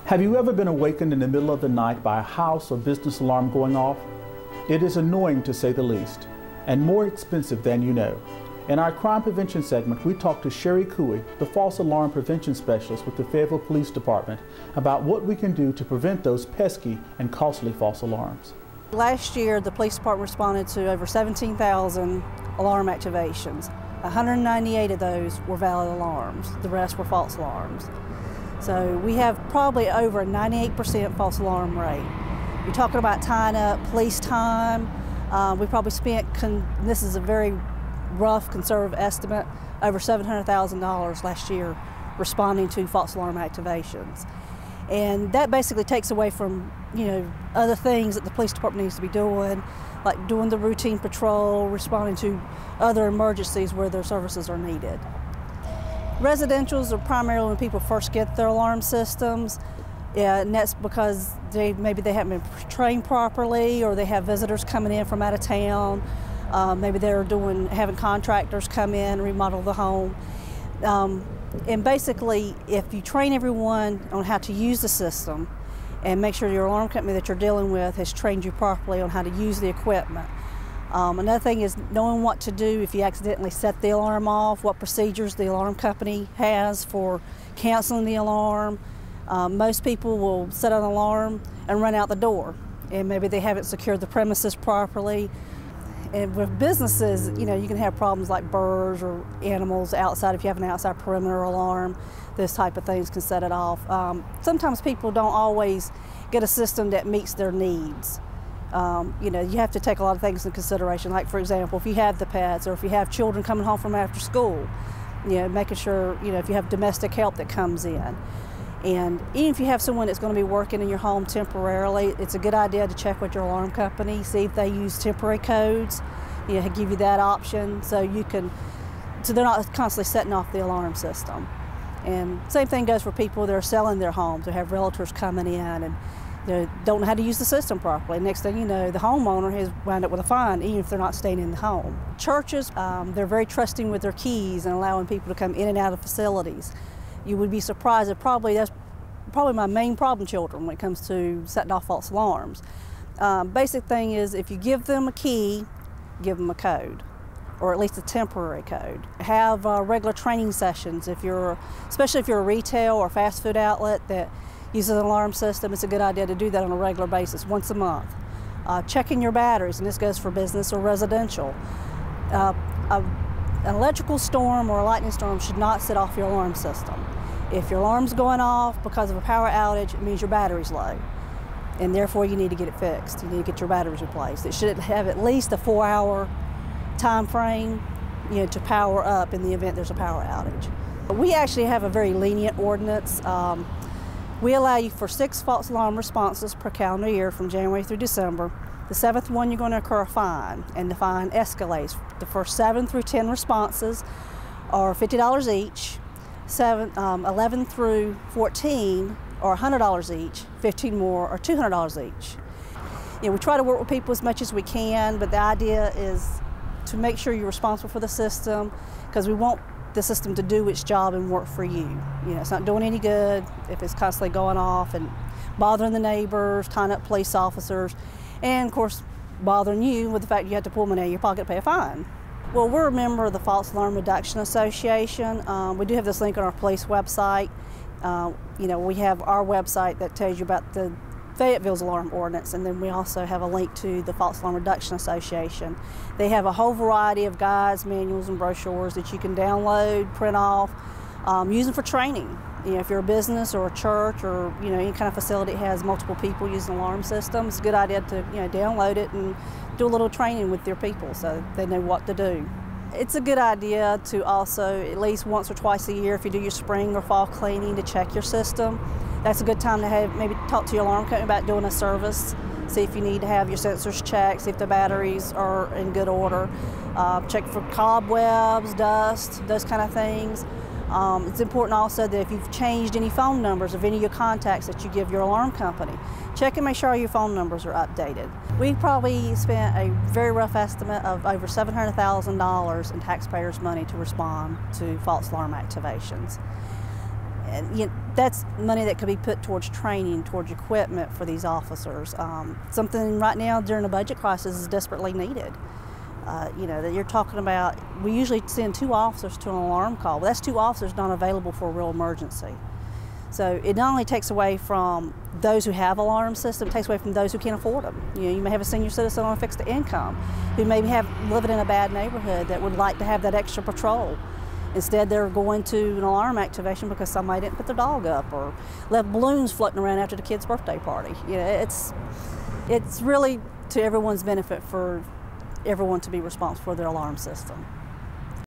Have you ever been awakened in the middle of the night by a house or business alarm going off? It is annoying to say the least, and more expensive than you know. In our crime prevention segment, we talked to Sherry Couey, the false alarm prevention specialist with the Fayetteville Police Department, about what we can do to prevent those pesky and costly false alarms. Last year, the police department responded to over 17,000 alarm activations. 198 of those were valid alarms. The rest were false alarms. So we have probably over a 98% false alarm rate. You're talking about tying up police time. We probably spent, this is a very rough conservative estimate, over $700,000 last year responding to false alarm activations. And that basically takes away from, other things that the police department needs to be doing, like doing the routine patrol, responding to other emergencies where their services are needed. Residentials are primarily when people first get their alarm systems, and that's because maybe they haven't been trained properly, or they have visitors coming in from out of town. Maybe they're having contractors come in and remodel the home. And basically, if you train everyone on how to use the system and make sure your alarm company that you're dealing with has trained you properly on how to use the equipment. Another thing is knowing what to do if you accidentally set the alarm off, what procedures the alarm company has for canceling the alarm. Most people will set an alarm and run out the door, and maybe they haven't secured the premises properly. And with businesses, you can have problems like birds or animals outside. If you have an outside perimeter alarm, those type of things can set it off. Sometimes people don't always get a system that meets their needs. You have to take a lot of things into consideration. Like, for example, if you have the pets or if you have children coming home from after school, making sure, if you have domestic help that comes in. And even if you have someone that's going to be working in your home temporarily, it's a good idea to check with your alarm company, see if they use temporary codes, give you that option so they're not constantly setting off the alarm system. And same thing goes for people that are selling their homes or have realtors coming in and don't know how to use the system properly. Next thing you know, the homeowner has wound up with a fine, even if they're not staying in the home. Churches, they're very trusting with their keys and allowing people to come in and out of facilities. You would be surprised that that's probably my main problem children when it comes to setting off false alarms. Basic thing is, if you give them a key, give them a code, or at least a temporary code. Have regular training sessions. Especially if you're a retail or fast food outlet that uses an alarm system, it's a good idea to do that on a regular basis, once a month. Checking your batteries, and this goes for business or residential. An electrical storm or a lightning storm should not set off your alarm system. If your alarm's going off because of a power outage, it means your battery's low, and therefore you need to get it fixed. You need to get your batteries replaced. It should have at least a 4-hour time frame, to power up in the event there's a power outage. We actually have a very lenient ordinance. We allow you for 6 false alarm responses per calendar year from January through December. The 7th one, you're going to incur a fine, and the fine escalates. The first 7 through 10 responses are $50 each. 11 through 14 are $100 each. 15 more are $200 each. We try to work with people as much as we can, but the idea is to make sure you're responsible for the system, because we want the system to do its job and work for you. It's not doing any good if it's constantly going off and bothering the neighbors, tying up police officers, and of course bothering you with the fact you have to pull money out of your pocket to pay a fine. Well, we're a member of the False Alarm Reduction Association. We do have this link on our police website. We have our website that tells you about the Fayetteville's alarm ordinance, and then we also have a link to the False Alarm Reduction Association. They have a whole variety of guides, manuals, and brochures that you can download, print off, use them for training. If you're a business or a church or any kind of facility that has multiple people using an alarm system, it's a good idea to download it and do a little training with your people so they know what to do. It's a good idea to also, at least once or twice a year, if you do your spring or fall cleaning, to check your system. That's a good time to maybe talk to your alarm company about doing a service. See if you need to have your sensors checked, see if the batteries are in good order. Check for cobwebs, dust, those kind of things. It's important also that if you've changed any phone numbers of any of your contacts that you give your alarm company, check and make sure all your phone numbers are updated. We probably spent a very rough estimate of over $700,000 in taxpayers' money to respond to false alarm activations. And that's money that could be put towards training, towards equipment for these officers. Something right now during a budget crisis is desperately needed. That you're talking about, we usually send 2 officers to an alarm call. Well, that's 2 officers not available for a real emergency. So it not only takes away from those who have alarm systems, it takes away from those who can't afford them. You may have a senior citizen on a fixed income who maybe living in a bad neighborhood that would like to have that extra patrol. Instead, they're going to an alarm activation because somebody didn't put their dog up or left balloons floating around after the kid's birthday party. It's really to everyone's benefit for everyone to be responsible for their alarm system.